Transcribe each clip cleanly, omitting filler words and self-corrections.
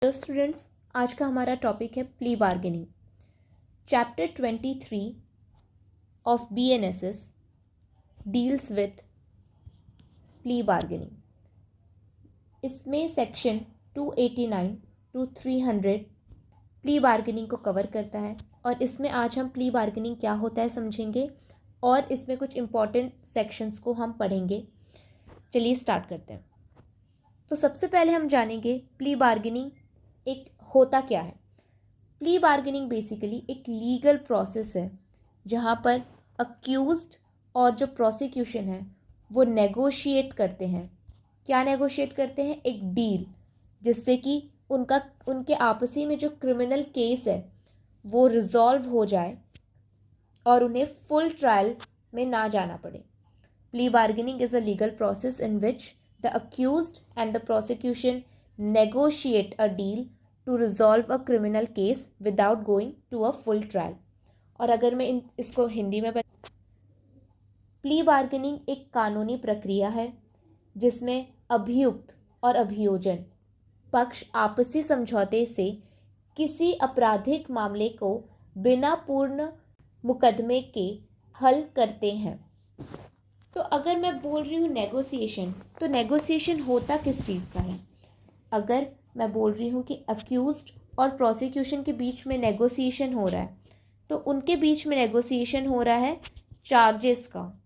Hello students, आज का हमारा टॉपिक है plea bargaining. Chapter 23 of BNSS deals with plea bargaining. इसमें सेक्शन 289 टू 300 प्ली बार्गेनिंग को कवर करता है और इसमें आज हम प्ली बार्गेनिंग क्या होता है समझेंगे और इसमें कुछ इम्पॉर्टेंट सेक्शंस को हम पढ़ेंगे। चलिए स्टार्ट करते हैं। तो सबसे पहले हम जानेंगे प्ली बार्गेनिंग एक होता क्या है। प्ली बार्गेनिंग बेसिकली एक लीगल प्रोसेस है जहाँ पर अक्यूज्ड और जो प्रोसिक्यूशन है वो नेगोशिएट करते हैं। क्या नेगोशिएट करते हैं? एक डील, जिससे कि उनके आपसी में जो क्रिमिनल केस है वो रिजॉल्व हो जाए और उन्हें फुल ट्रायल में ना जाना पड़े। Plea bargaining is a legal process in which the accused and the prosecution negotiate a deal to resolve a criminal case without going to a full trial। और अगर मैं इसको हिंदी में प्ली बार्गेनिंग एक कानूनी प्रक्रिया है जिसमें अभियुक्त और अभियोजन पक्ष आपसी समझौते से किसी आपराधिक मामले को बिना पूर्ण मुकदमे के हल करते हैं। तो अगर मैं बोल रही हूँ नेगोशिएशन, तो नेगोशिएशन होता किस चीज़ का है? अगर मैं बोल रही हूँ कि अक्यूज्ड और प्रोसिक्यूशन के बीच में नेगोशिएशन हो रहा है, तो उनके बीच में नेगोशिएशन हो रहा है चार्जेस का।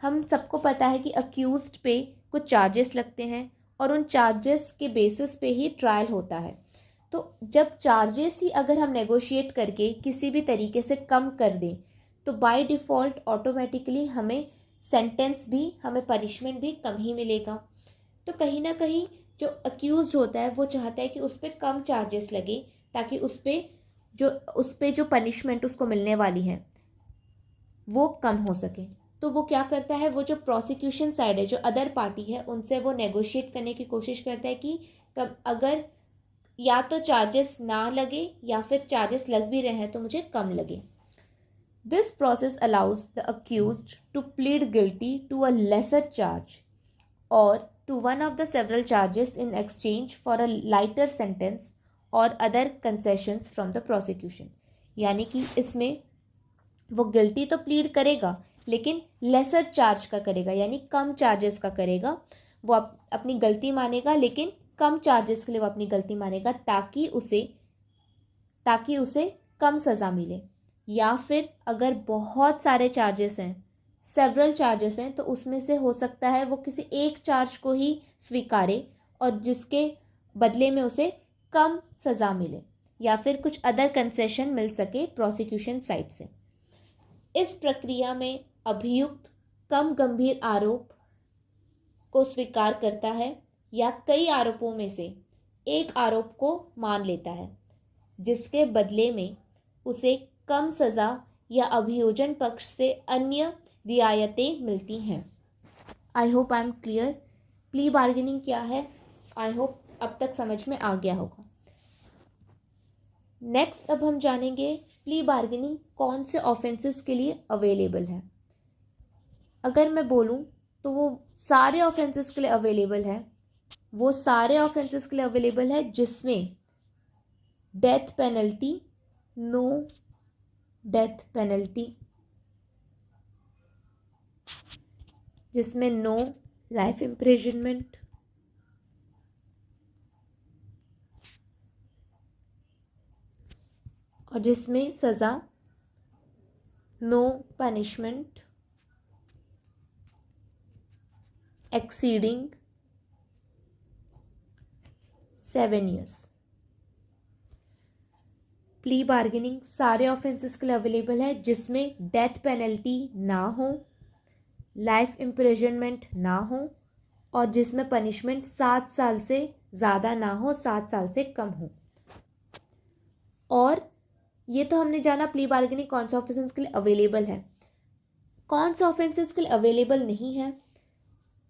हम सबको पता है कि अक्यूज्ड पे कुछ चार्जेस लगते हैं और उन चार्जेस के बेसिस पे ही ट्रायल होता है। तो जब चार्जेस ही अगर हम नेगोशिएट करके किसी भी तरीके से कम कर दें तो बाय डिफ़ॉल्ट ऑटोमेटिकली हमें सेंटेंस भी, हमें पनिशमेंट भी कम ही मिलेगा। तो कहीं ना कहीं जो अक्यूज्ड होता है वो चाहता है कि उस पर कम चार्जेस लगे ताकि उस पर जो पनिशमेंट उसको मिलने वाली है वो कम हो सके। तो वो क्या करता है, वो जो प्रोसिक्यूशन साइड है, जो अदर पार्टी है, उनसे वो नेगोशिएट करने की कोशिश करता है कि अगर या तो चार्जेस ना लगे या फिर चार्जेस लग भी रहे हैं तो मुझे कम लगे। This process allows the accused to plead guilty to a lesser charge और to one of the several charges in exchange for a lighter sentence or other concessions from the prosecution। यानी कि इसमें वो गिल्टी तो plead करेगा लेकिन laser charge का करेगा, यानी कम चार्जेस का करेगा। वो अपनी गलती मानेगा लेकिन कम चार्जेस के लिए वो अपनी गलती मानेगा ताकि उसे कम सज़ा मिले। या फिर अगर बहुत सारे चार्जेस हैं, सेवरल चार्जेस हैं, तो उसमें से हो सकता है वो किसी एक चार्ज को ही स्वीकारे और जिसके बदले में उसे कम सज़ा मिले या फिर कुछ अदर कंसेशन मिल सके प्रोसिक्यूशन साइड से। इस प्रक्रिया में अभियुक्त कम गंभीर आरोप को स्वीकार करता है या कई आरोपों में से एक आरोप को मान लेता है, जिसके बदले में उसे कम सज़ा या अभियोजन पक्ष से अन्य रियायतें मिलती हैं। I hope I am clear. Plea bargaining क्या है, आई होप अब तक समझ में आ गया होगा। नेक्स्ट अब हम जानेंगे प्ली बार्गेनिंग कौन से ऑफेंसेस के लिए अवेलेबल है। अगर मैं बोलूँ तो वो सारे ऑफेंसेस के लिए अवेलेबल है। वो सारे ऑफेंसेस के लिए अवेलेबल है जिसमें death penalty, no death penalty, जिसमें नो लाइफ इम्प्रिजनमेंट, और जिसमें सज़ा no punishment exceeding 7 years। Plea bargaining सारे ऑफेंसेस के लिए अवेलेबल है जिसमें डेथ पेनल्टी ना हो, लाइफ इम्प्रिजनमेंट ना हो और जिसमें पनिशमेंट 7 साल से ज़्यादा ना हो, 7 साल से कम हो। और ये तो हमने जाना प्ली बार्गेनिंग कौन से ऑफेंसेस के लिए अवेलेबल है। कौन से ऑफेंसेस के लिए अवेलेबल नहीं है?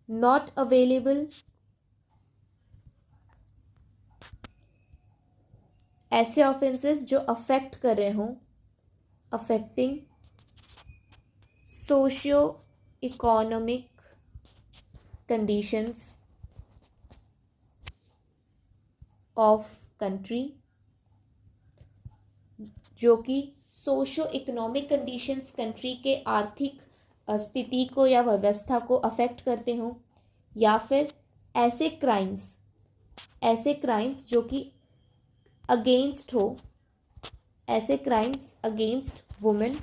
नॉट अवेलेबल ऐसे ऑफेंसेस जो अफेक्ट कर रहे हों, affecting socio economic conditions of country, जो कि सोशो इकोनॉमिक कंडीशंस कंट्री के आर्थिक स्थिति को या व्यवस्था को अफेक्ट करते हों, या फिर ऐसे क्राइम्स जो कि अगेंस्ट हो, ऐसे क्राइम्स अगेंस्ट वुमेन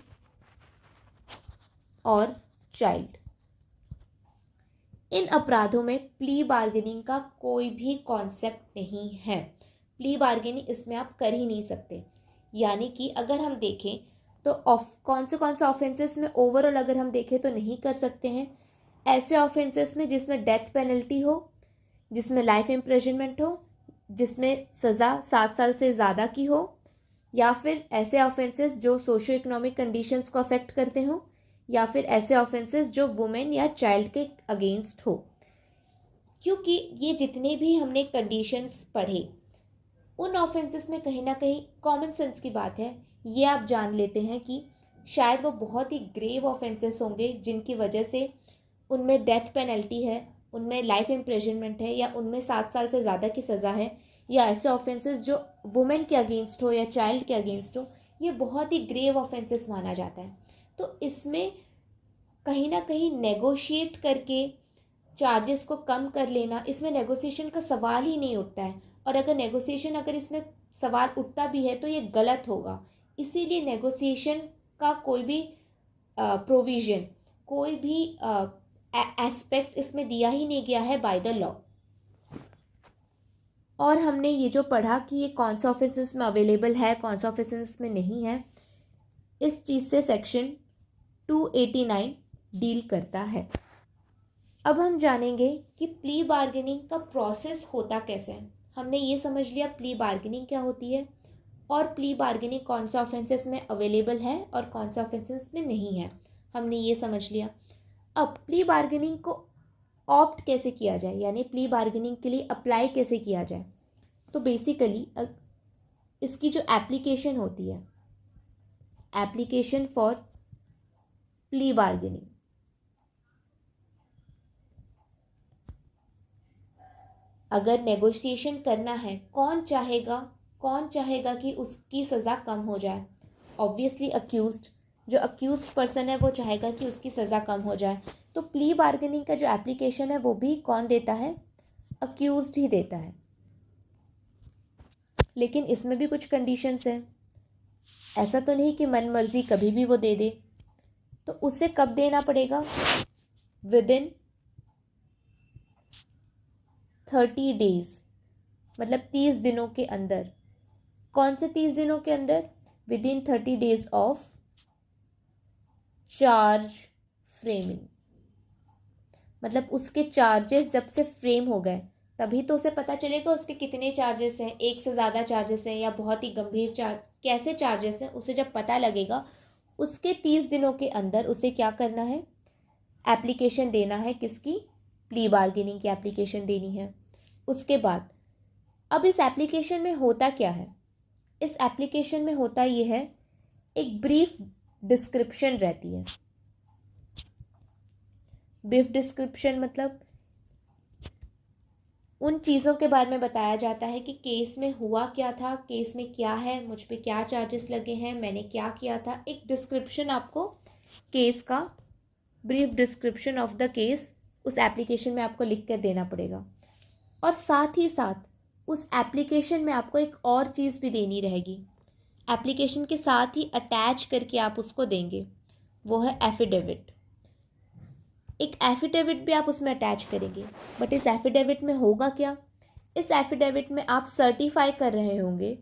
और चाइल्ड। इन अपराधों में प्ली बार्गेनिंग का कोई भी कॉन्सेप्ट नहीं है। प्ली बार्गेनिंग इसमें आप कर ही नहीं सकते। यानी कि अगर हम देखें तो कौन से ऑफेंसेस में ओवरऑल अगर हम देखें तो नहीं कर सकते हैं। ऐसे ऑफेंसेस में जिसमें डेथ पेनल्टी हो, जिसमें लाइफ इम्प्रिजनमेंट हो, जिसमें सज़ा 7 साल से ज़्यादा की हो, या फिर ऐसे ऑफेंसेस जो सोशो इकोनॉमिक कंडीशंस को अफेक्ट करते हों, या फिर ऐसे ऑफेंसेस जो वुमेन या चाइल्ड के अगेंस्ट हो। क्योंकि ये जितने भी हमने कंडीशंस पढ़े, उन ऑफेंसेस में कहीं ना कहीं कॉमन सेंस की बात है, ये आप जान लेते हैं कि शायद वो बहुत ही ग्रेव ऑफेंसेस होंगे जिनकी वजह से उनमें डेथ पेनल्टी है, उनमें लाइफ इम्प्रिजनमेंट है, या उनमें 7 साल से ज़्यादा की सज़ा है, या ऐसे ऑफेंसेस जो वुमेन के अगेंस्ट हो या चाइल्ड के अगेंस्ट हो, ये बहुत ही ग्रेव ऑफेंसेस माना जाता है। तो इसमें कहीं ना कहीं नेगोशिएट करके चार्जेस को कम कर लेना, इसमें नेगोशिएशन का सवाल ही नहीं उठता है। और अगर इसमें सवाल उठता भी है तो ये गलत होगा। इसीलिए नेगोशिएशन का कोई भी प्रोविज़न, कोई भी एस्पेक्ट इसमें दिया ही नहीं गया है बाय द लॉ। और हमने ये जो पढ़ा कि ये कौन सा ऑफेंसेस में अवेलेबल है, कौन सा ऑफेंसेस में नहीं है, इस चीज़ से सेक्शन 289 डील करता है। अब हम जानेंगे कि प्ली बार्गेनिंग का प्रोसेस होता कैसे है। हमने ये समझ लिया प्ली बार्गेनिंग क्या होती है, और प्ली बार्गेनिंग कौन सा ऑफेंसेस में अवेलेबल है और कौन सा ऑफेंसेस में नहीं है, हमने ये समझ लिया। अब प्ली बार्गेनिंग को ऑप्ट कैसे किया जाए, यानी प्ली बार्गेनिंग के लिए अप्लाई कैसे किया जाए। तो बेसिकली इसकी जो एप्लीकेशन होती है, एप्लीकेशन फॉर प्ली बार्गेनिंग, अगर नेगोशिएशन करना है, कौन चाहेगा कि उसकी सज़ा कम हो जाए। ऑब्वियसली अक्यूज्ड, जो अक्यूज्ड पर्सन है वो चाहेगा कि उसकी सज़ा कम हो जाए। तो प्ली बार्गेनिंग का जो एप्लीकेशन है वो भी कौन देता है, अक्यूज्ड ही देता है। लेकिन इसमें भी कुछ कंडीशंस हैं। ऐसा तो नहीं कि मन मर्जी कभी भी वो दे दे। तो उसे कब देना पड़ेगा, विदिन 30 डेज, मतलब 30 दिनों के अंदर। कौन से 30 दिनों के अंदर, within 30 days of charge framing. मतलब उसके चार्जेस जब से फ्रेम हो गए तभी तो उसे पता चलेगा उसके कितने चार्जेस हैं, एक से ज़्यादा चार्जेस हैं या बहुत ही गंभीर कैसे चार्जेस हैं। उसे जब पता लगेगा, उसके 30 दिनों के अंदर उसे क्या करना है, एप्लीकेशन देना है। किसकी, प्ली बार्गेनिंग की एप्लीकेशन देनी है। उसके बाद अब इस एप्लीकेशन में होता क्या है, इस एप्लीकेशन में होता ये है, एक ब्रीफ डिस्क्रिप्शन रहती है। ब्रीफ डिस्क्रिप्शन मतलब उन चीज़ों के बारे में बताया जाता है कि केस में हुआ क्या था, केस में क्या है, मुझ पे क्या चार्जेस लगे हैं, मैंने क्या किया था। एक डिस्क्रिप्शन आपको केस का, brief description of the case उस एप्लीकेशन में आपको लिख कर देना पड़ेगा। और साथ ही साथ उस एप्लीकेशन में आपको एक और चीज़ भी देनी रहेगी, एप्लीकेशन के साथ ही अटैच करके आप उसको देंगे, वो है एफिडेविट। एक एफिडेविट भी आप उसमें अटैच करेंगे। बट इस एफिडेविट में होगा क्या, इस एफिडेविट में आप सर्टिफाई कर रहे होंगे,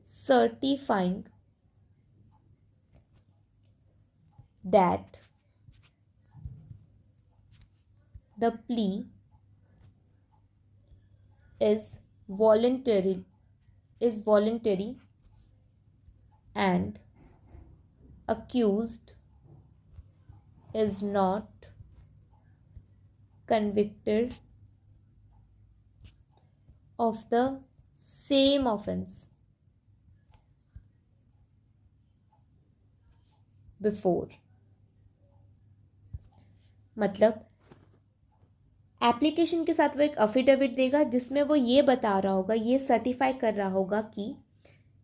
certifying that the plea is voluntary and accused is not convicted of the same offense before। मतलब एप्लीकेशन के साथ वो एक अफिडेविट देगा जिसमें वो ये बता रहा होगा, ये सर्टिफाई कर रहा होगा कि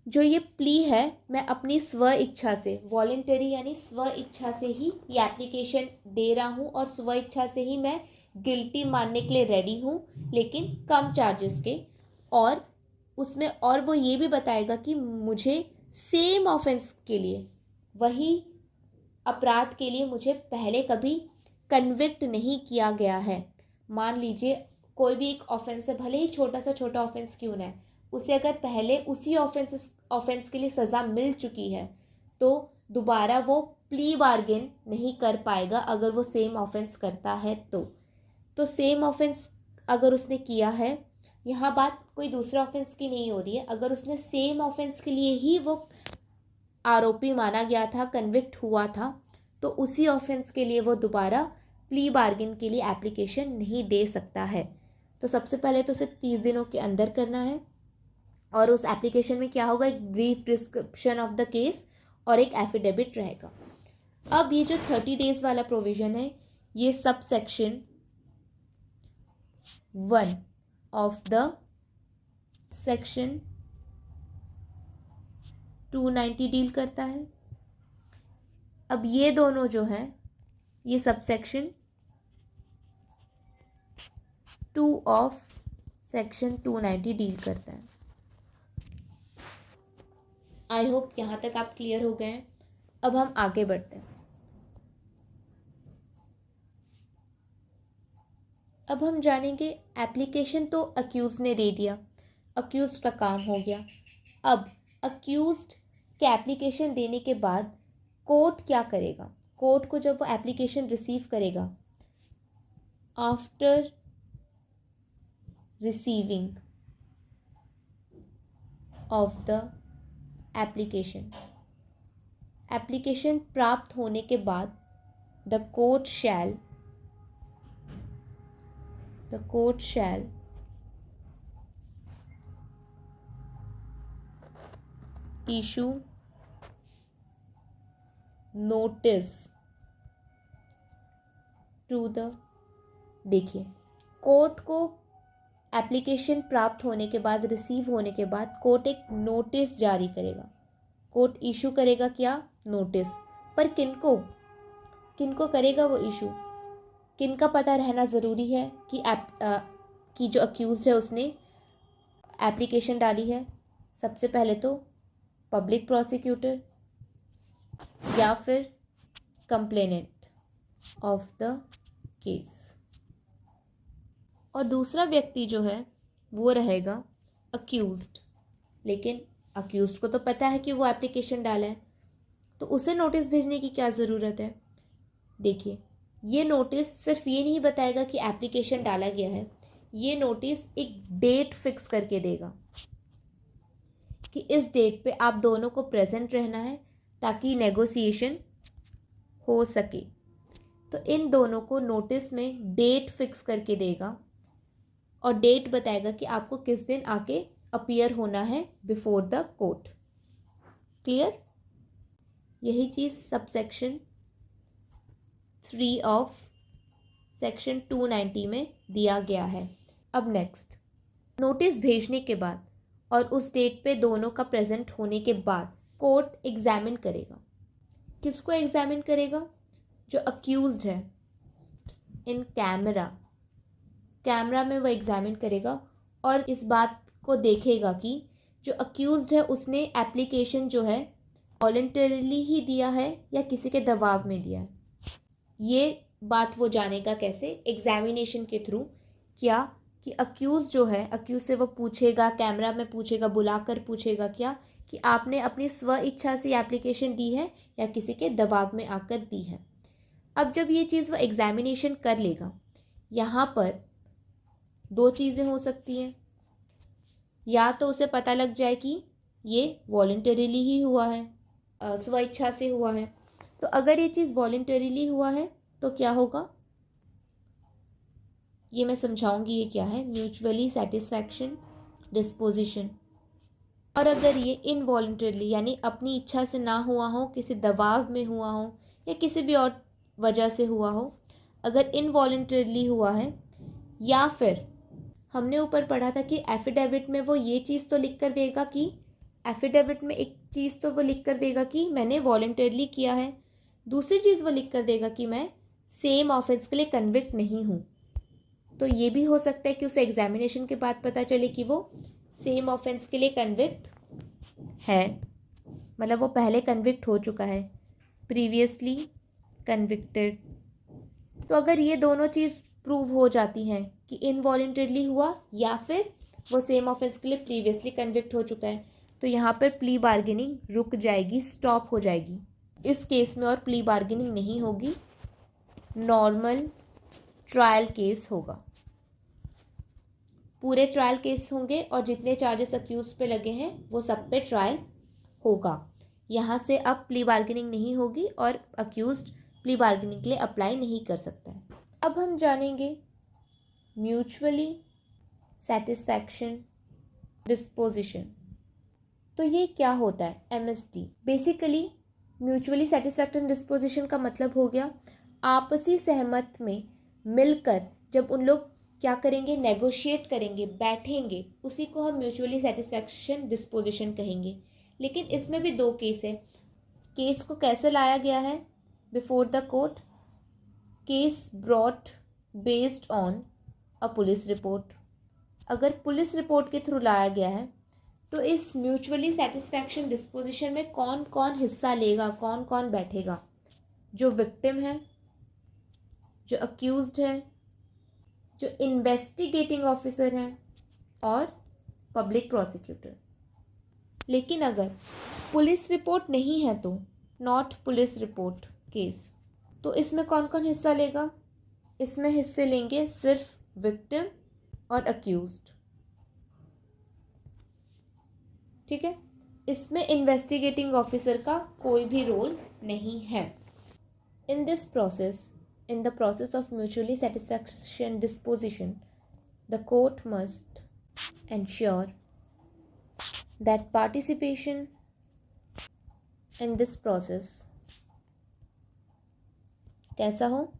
जो ये प्ली है मैं अपनी स्व इच्छा से, वॉलेंटरी यानी स्व इच्छा से ही ये एप्लीकेशन दे रहा हूँ और स्व इच्छा से ही मैं गिल्टी मानने के लिए रेडी हूँ, लेकिन कम चार्जेस के। और उसमें और वो ये भी बताएगा कि मुझे सेम ऑफेंस के लिए, वही अपराध के लिए मुझे पहले कभी कन्विक्ट नहीं किया गया है। मान लीजिए कोई भी एक ऑफेंस है, भले ही छोटा सा छोटा ऑफेंस क्यों ना है, उसे अगर पहले उसी ऑफेंस के लिए सज़ा मिल चुकी है तो दोबारा वो प्ली बार्गेन नहीं कर पाएगा अगर वो सेम ऑफेंस करता है तो सेम ऑफेंस अगर उसने किया है, यहाँ बात कोई दूसरा ऑफेंस की नहीं हो रही है, अगर उसने सेम ऑफेंस के लिए ही वो आरोपी माना गया था, कन्विक्ट हुआ था, तो उसी ऑफेंस के लिए वो दोबारा प्ली बार्गेन के लिए एप्लीकेशन नहीं दे सकता है। तो सबसे पहले तो उसे 30 दिनों के अंदर करना है और उस एप्लीकेशन में क्या होगा, एक brief description of the case और एक एफिडेविट रहेगा। अब ये जो 30 डेज वाला प्रोविज़न है, ये sub section 1 of the section 290 deal करता है। अब ये दोनों जो है ये sub section 2 of section 290 deal करता है। आई होप यहाँ तक आप क्लियर हो गए हैं। अब हम आगे बढ़ते हैं। अब हम जानेंगे, एप्लीकेशन तो अक्यूज ने दे दिया, अक्यूज का काम हो गया। अब अक्यूज के एप्लीकेशन देने के बाद कोर्ट क्या करेगा? कोर्ट को जब वो एप्लीकेशन रिसीव करेगा, after receiving of the application प्राप्त होने के बाद the court shell issue notice to the, देखिए कोर्ट को एप्लीकेशन प्राप्त होने के बाद, रिसीव होने के बाद कोर्ट एक नोटिस जारी करेगा। कोर्ट इशू करेगा क्या? नोटिस। पर किनको करेगा वो इशू? किनका पता रहना ज़रूरी है कि जो अक्यूज़ है उसने एप्लीकेशन डाली है? सबसे पहले तो पब्लिक प्रोसिक्यूटर या फिर कंप्लेनेंट ऑफ द केस, और दूसरा व्यक्ति जो है वो रहेगा अक्यूज्ड। लेकिन अक्यूज्ड को तो पता है कि वो एप्लीकेशन डाला है, तो उसे नोटिस भेजने की क्या ज़रूरत है? देखिए, ये नोटिस सिर्फ ये नहीं बताएगा कि एप्लीकेशन डाला गया है, ये नोटिस एक डेट फिक्स करके देगा कि इस डेट पे आप दोनों को प्रेजेंट रहना है ताकि नेगोशिएशन हो सके। तो इन दोनों को नोटिस में डेट फिक्स करके देगा और डेट बताएगा कि आपको किस दिन आके अपीयर होना है बिफोर द कोर्ट। क्लियर? यही चीज़ सब सेक्शन 3 ऑफ सेक्शन 290 में दिया गया है। अब नेक्स्ट, नोटिस भेजने के बाद और उस डेट पे दोनों का प्रेजेंट होने के बाद कोर्ट एग्जामिन करेगा। किसको एग्जामिन करेगा? जो अक्यूज्ड है, इन कैमरा में वो एग्जामिन करेगा और इस बात को देखेगा कि जो अक्यूज्ड है उसने एप्लीकेशन जो है वॉलंटरीली ही दिया है या किसी के दबाव में दिया है। ये बात वो जानेगा कैसे? एग्जामिनेशन के थ्रू। क्या कि अक्यूज जो है, अक्यूज से वो पूछेगा, कैमरा में पूछेगा, बुलाकर पूछेगा क्या कि आपने अपनी स्व इच्छा से एप्लीकेशन दी है या किसी के दबाव में आकर दी है। अब जब ये चीज़ वो एग्जामिनेशन कर लेगा, यहाँ पर 2 चीज़ें हो सकती हैं। या तो उसे पता लग जाए कि ये वॉलंटरीली ही हुआ है, स्व इच्छा से हुआ है। तो अगर ये चीज़ वॉलंटरीली हुआ है तो क्या होगा, ये मैं समझाऊंगी ये क्या है। Mutually satisfaction disposition. और अगर ये इनवॉलंटरीली यानी अपनी इच्छा से ना हुआ हो, किसी दबाव में हुआ हो या किसी भी और वजह से हुआ हो, अगर इनवॉलंटरीली हुआ है या फिर हमने ऊपर पढ़ा था कि एफिडेविट में वो ये चीज़ तो लिख कर देगा कि एफिडेविट में एक चीज़ तो वो लिख कर देगा कि मैंने वॉलंटरली किया है, दूसरी चीज़ वो लिख कर देगा कि मैं सेम ऑफेंस के लिए कन्विक्ट नहीं हूँ। तो ये भी हो सकता है कि उसे एग्जामिनेशन के बाद पता चले कि वो सेम ऑफेंस के लिए कन्विक्ट है, मतलब वो पहले कन्विक्ट हो चुका है, प्रीवियसली कन्विक्टेड। तो अगर ये दोनों चीज़ प्रूव हो जाती हैं कि इनवॉलंटरली हुआ या फिर वो सेम ऑफेंस के लिए प्रीवियसली कन्विक्ट हो चुका है, तो यहाँ पर प्ली बार्गेनिंग रुक जाएगी, स्टॉप हो जाएगी इस केस में, और प्ली बार्गेनिंग नहीं होगी, नॉर्मल ट्रायल केस होगा। पूरे ट्रायल केस होंगे और जितने चार्जेस अक्यूज पे लगे हैं वो सब पे ट्रायल होगा। यहाँ से अब प्ली बार्गेनिंग नहीं होगी और अक्यूज्ड प्ली बार्गेनिंग के लिए अप्लाई नहीं कर सकता है। अब हम जानेंगे म्यूचुअली सेटिस्फैक्शन डिस्पोजिशन। तो ये क्या होता है MSD? Basically mutually satisfaction disposition का मतलब हो गया आपसी सहमत में मिलकर जब उन लोग क्या करेंगे, नेगोशिएट करेंगे, बैठेंगे, उसी को हम म्यूचुअली सेटिस्फैक्शन डिस्पोजिशन कहेंगे। लेकिन इसमें भी दो केस है। केस को कैसे लाया गया है before the court? Case brought based on a police report. अगर पुलिस रिपोर्ट के थ्रू लाया गया है तो इस म्यूचुअली सेटिस्फैक्शन डिस्पोजिशन में कौन कौन हिस्सा लेगा, कौन कौन बैठेगा? जो विक्टिम है, जो अक्यूज्ड है, जो इन्वेस्टिगेटिंग ऑफिसर हैं और पब्लिक प्रोसिक्यूटर। लेकिन अगर पुलिस रिपोर्ट नहीं है तो नॉट पुलिस रिपोर्ट केस, तो इसमें कौन कौन हिस्सा लेगा? इसमें हिस्से लेंगे सिर्फ विक्टिम और अक्यूज्ड। ठीक है, इसमें इन्वेस्टिगेटिंग ऑफिसर का कोई भी रोल नहीं है। In this process, in the process of mutually satisfaction disposition, the court must ensure that participation in this process कैसा हो,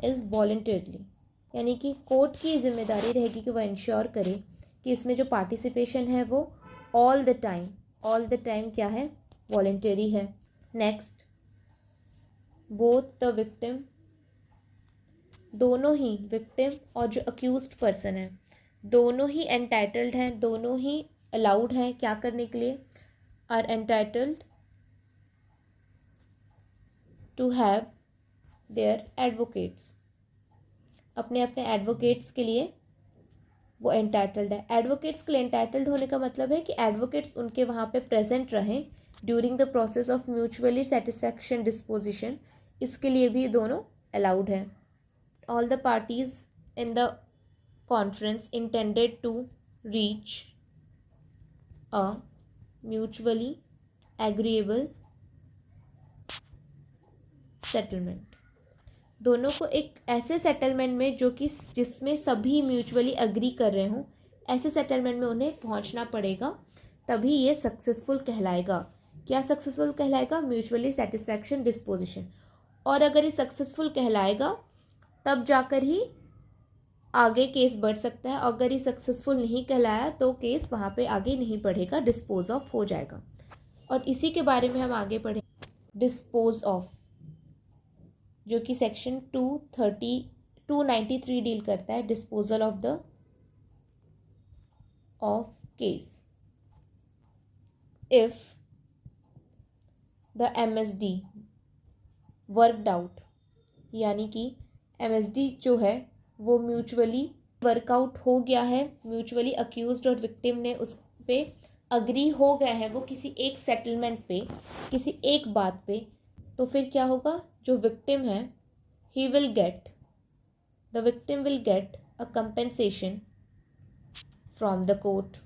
is voluntarily, यानी कि कोर्ट की जिम्मेदारी रहेगी कि वह इंश्योर करे कि इसमें जो पार्टिसिपेशन है वो ऑल द टाइम क्या है, वॉलंटरी है। नेक्स्ट, बोथ द विक्टिम, दोनों ही विक्टिम और जो अक्यूज्ड पर्सन है दोनों ही एंटाइटल्ड हैं, दोनों ही अलाउड हैं क्या करने के लिए, are entitled to have their advocates. अपने अपने एडवोकेट्स के लिए वो एंटाइटल्ड है। एडवोकेट्स के लिए एंटाइटल्ड होने का मतलब है कि एडवोकेट्स उनके वहाँ पे प्रेजेंट रहें during the process of mutually satisfaction disposition, इसके लिए भी दोनों अलाउड हैं। All the parties in the conference intended to reach a mutually agreeable settlement। दोनों को एक ऐसे सेटलमेंट में जो कि जिसमें सभी म्यूचुअली अग्री कर रहे हों, ऐसे सेटलमेंट में उन्हें पहुंचना पड़ेगा, तभी ये सक्सेसफुल कहलाएगा। क्या सक्सेसफुल कहलाएगा? Mutually satisfaction disposition. और अगर ये सक्सेसफुल कहलाएगा तब जाकर ही आगे केस बढ़ सकता है। अगर ये सक्सेसफुल नहीं कहलाया तो केस वहाँ पे आगे नहीं बढ़ेगा, डिस्पोज ऑफ हो जाएगा। और इसी के बारे में हम आगे पढ़ें, डिस्पोज ऑफ, जो कि सेक्शन 293 डील करता है, disposal of case. If the MSD worked out, यानी कि MSD जो है वो म्यूचुअली वर्कआउट हो गया है, म्यूचुअली अक्यूज्ड और विक्टिम ने उस पर अग्री हो गए हैं वो किसी एक सेटलमेंट पे, किसी एक बात पे, तो फिर क्या होगा? जो विक्टिम है the victim will get a compensation from the court.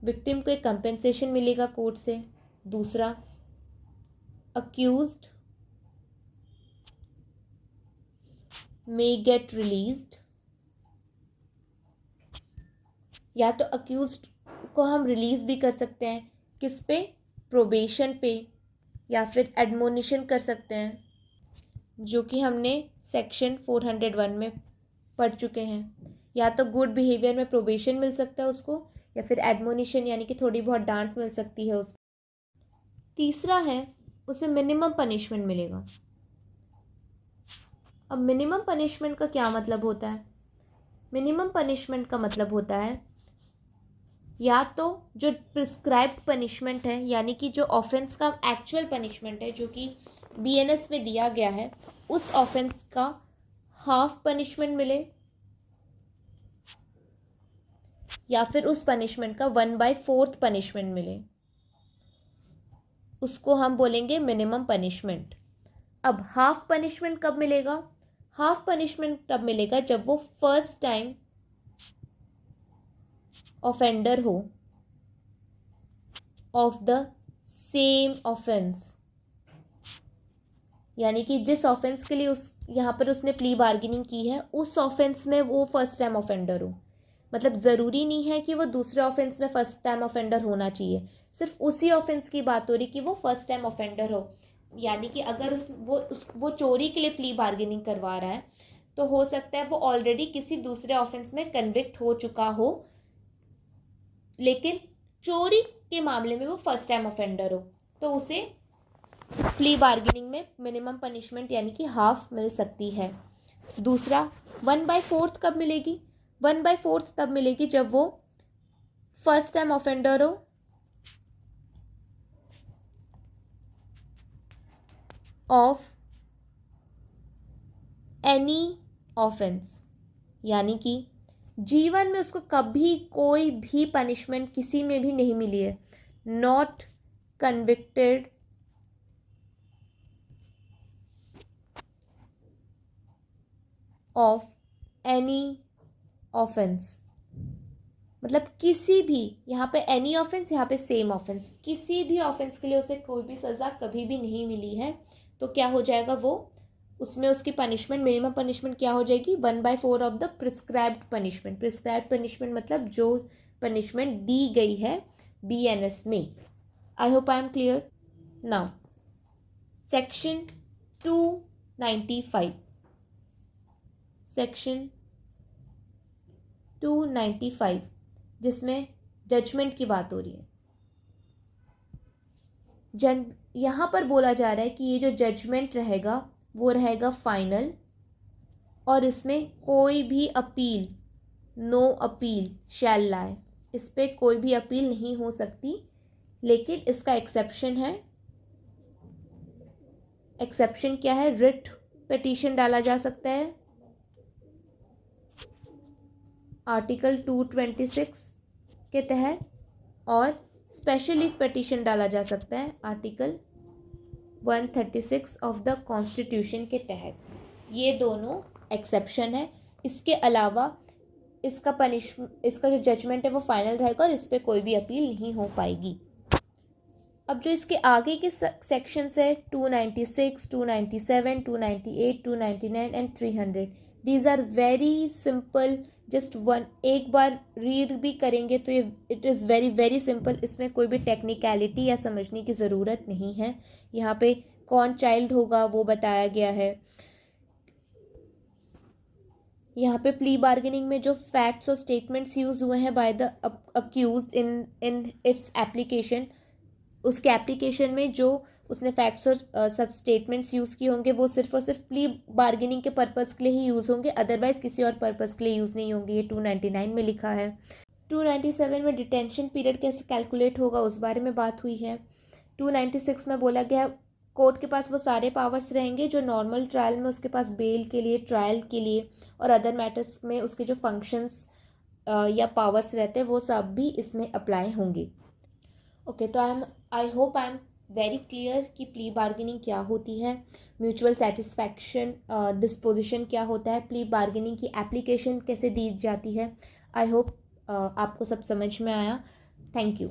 Victim को एक कंपेंसेशन मिलेगा कोर्ट से। दूसरा, अक्यूज्ड may get released, या तो अक्यूज्ड को हम रिलीज भी कर सकते हैं, किस पे? प्रोबेशन पे, या फिर एडमोनिशन कर सकते हैं। जो कि हमने सेक्शन 401 में पढ़ चुके हैं। या तो गुड बिहेवियर में प्रोबेशन मिल सकता है उसको, या फिर एडमोनिशन यानी कि थोड़ी बहुत डांट मिल सकती है उसको। तीसरा है उसे मिनिमम पनिशमेंट मिलेगा। अब मिनिमम पनिशमेंट का क्या मतलब होता है? मिनिमम पनिशमेंट का मतलब होता है या तो जो प्रिस्क्राइब्ड पनिशमेंट है, यानी कि जो ऑफेंस का एक्चुअल पनिशमेंट है जो कि बीएनएस में दिया गया है, उस ऑफेंस का हाफ पनिशमेंट मिले, या फिर उस पनिशमेंट का 1/4 पनिशमेंट मिले, उसको हम बोलेंगे मिनिमम पनिशमेंट। अब हाफ पनिशमेंट कब मिलेगा? हाफ पनिशमेंट तब मिलेगा जब वो फर्स्ट टाइम ऑफेंडर हो ऑफ द सेम ऑफेंस, यानी कि जिस ऑफेंस के लिए उस यहाँ पर उसने प्ली बार्गेनिंग की है उस ऑफेंस में वो फर्स्ट टाइम ऑफेंडर हो। मतलब ज़रूरी नहीं है कि वो दूसरे ऑफेंस में फर्स्ट टाइम ऑफेंडर होना चाहिए, सिर्फ उसी ऑफेंस की बात हो रही कि वो फर्स्ट टाइम ऑफेंडर हो। यानी कि अगर वो चोरी के लिए प्ली बार्गेनिंग करवा रहा है तो हो सकता है वो ऑलरेडी किसी दूसरे ऑफेंस में कन्विक्ट हो चुका हो, लेकिन चोरी के मामले में वो फर्स्ट टाइम ऑफेंडर हो, तो उसे प्ली बार्गेनिंग में मिनिमम पनिशमेंट यानी कि हाफ मिल सकती है। दूसरा 1/4 कब मिलेगी? 1/4 तब मिलेगी जब वो फर्स्ट टाइम ऑफेंडर हो ऑफ एनी ऑफेंस, यानी कि जीवन में उसको कभी कोई भी पनिशमेंट किसी में भी नहीं मिली है, not convicted of any offence. मतलब किसी भी, यहाँ पे एनी ऑफेंस, यहाँ पे सेम ऑफेंस, किसी भी ऑफेंस के लिए उसे कोई भी सज़ा कभी भी नहीं मिली है, तो क्या हो जाएगा वो, उसमें उसकी पनिशमेंट मिनिमम पनिशमेंट क्या हो जाएगी? 1/4 of the prescribed punishment. Prescribed punishment मतलब जो पनिशमेंट दी गई है बीएनएस में। I hope I am clear now. Section 295, section 295 जिसमें जजमेंट की बात हो रही है। यहाँ पर बोला जा रहा है कि ये जो जजमेंट रहेगा वो रहेगा फाइनल, और इसमें कोई भी अपील, नो अपील शैल लाई, इस पर कोई भी अपील नहीं हो सकती। लेकिन इसका एक्सेप्शन है। एक्सेप्शन क्या है? रिट पिटीशन डाला जा सकता है आर्टिकल 226 के तहत, और स्पेशल लीव पिटीशन डाला जा सकता है आर्टिकल 136 ऑफ द कॉन्स्टिट्यूशन के तहत। ये दोनों एक्सेप्शन है। इसके अलावा इसका जो जजमेंट है वो फाइनल रहेगा और इस पर कोई भी अपील नहीं हो पाएगी। अब जो इसके आगे के सेक्शंस है 296, 297, 298, 299 and 300, these are very simple. Just एक बार रीड भी करेंगे तो ये it is very very simple. इसमें कोई भी टेक्निकलिटी या समझने की ज़रूरत नहीं है। यहाँ पे कौन चाइल्ड होगा वो बताया गया है। यहाँ पे प्ली बार्गेनिंग में जो फैक्ट्स और स्टेटमेंट्स यूज़ हुए हैं by the accused in its application, उसके एप्लीकेशन में जो उसने फैक्ट्स और सब स्टेटमेंट्स यूज़ किए होंगे वो सिर्फ और सिर्फ प्ली बार्गेनिंग के पर्पज़ के लिए ही यूज़ होंगे, अदरवाइज़ किसी और पर्पज़ के लिए यूज़ नहीं होंगे। ये 299 में लिखा है। 297 में डिटेंशन पीरियड कैसे कैलकुलेट होगा उस बारे में बात हुई है। 296 में बोला गया कोर्ट के पास वो सारे पावर्स रहेंगे जो नॉर्मल ट्रायल में उसके पास बेल के लिए, ट्रायल के लिए और अदर मैटर्स में उसके जो फंक्शंस या पावर्स रहते हैं वो सब भी इसमें अप्लाई होंगे। ओके, तो I hope I am very clear कि प्ली बार्गेनिंग क्या होती है, म्यूचुअल सेटिस्फैक्शन डिस्पोजिशन क्या होता है, प्ली बार्गेनिंग की एप्लीकेशन कैसे दी जाती है। आई होप आपको सब समझ में आया। Thank you.